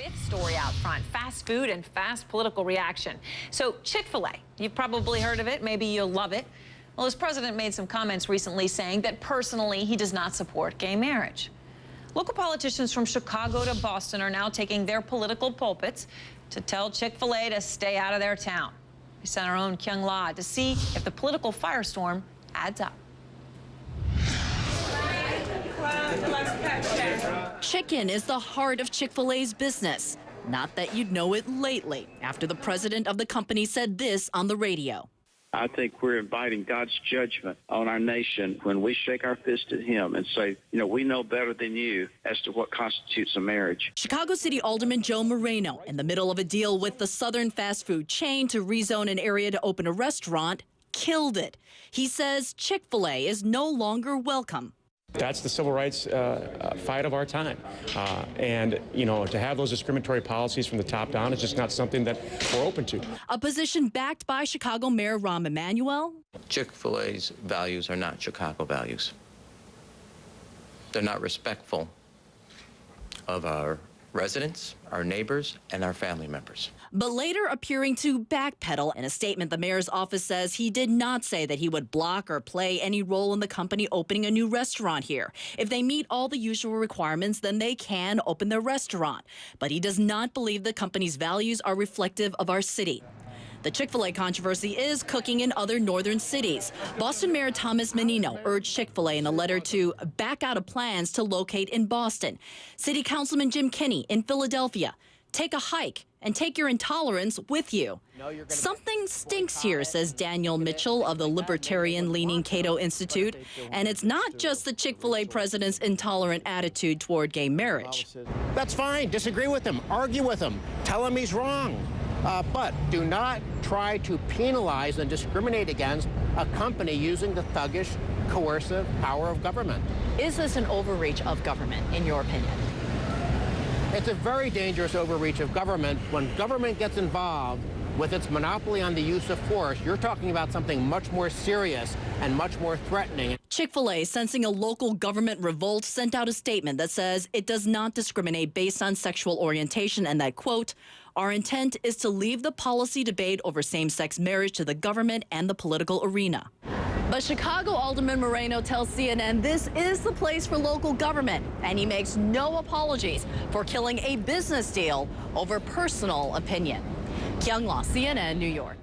its story out front. Fast food and fast political reaction. So Chick-fil-A, you've probably heard of it. Maybe you'll love it. Well, his president made some comments recently saying that personally he does not support gay marriage. Local politicians from Chicago to Boston are now taking their political pulpits to tell Chick-fil-A to stay out of their town. We sent our own Chik-fil-A to see if the political firestorm adds up. Chicken is the heart of Chick-fil-A's business. Not that you'd know it lately, after the president of the company said this on the radio. I think we're inviting God's judgment on our nation when we shake our fist at him and say, you know, we know better than you as to what constitutes a marriage. Chicago City Alderman Joe Moreno, in the middle of a deal with the Southern fast food chain to rezone an area to open a restaurant, killed it. He says Chick-fil-A is no longer welcome. That's the civil rights fight of our time. And, you know, to have those discriminatory policies from the top down is just not something that we're open to. A position backed by Chicago Mayor Rahm Emanuel. Chick-fil-A's values are not Chicago values. They're not respectful of our residents, our neighbors, and our family members. But later appearing to backpedal. In a statement, the mayor's office says he did not say that he would block or play any role in the company opening a new restaurant here. If they meet all the usual requirements, then they can open their restaurant. But he does not believe the company's values are reflective of our city. The Chick-fil-A controversy is cooking in other northern cities. Boston Mayor Thomas Menino urged Chick-fil-A in a letter to back out of plans to locate in Boston. City Councilman Jim Kinney in Philadelphia, take a hike and take your intolerance with you. Something stinks here, says Daniel Mitchell of the libertarian-leaning Cato Institute. And it's not just the Chick-fil-A president's intolerant attitude toward gay marriage. That's fine. Disagree with him. Argue with him. Tell him he's wrong. But do not try to penalize and discriminate against a company using the thuggish, coercive power of government. Is this an overreach of government, in your opinion? It's a very dangerous overreach of government. When government gets involved with its monopoly on the use of force, you're talking about something much more serious and much more threatening. Chick-fil-A, sensing a local government revolt, sent out a statement that says it does not discriminate based on sexual orientation and that, quote, our intent is to leave the policy debate over same-sex marriage to the government and the political arena. But Chicago Alderman Moreno tells CNN this is the place for local government, and he makes no apologies for killing a business deal over personal opinion. Chik-fil-A, CNN, New York.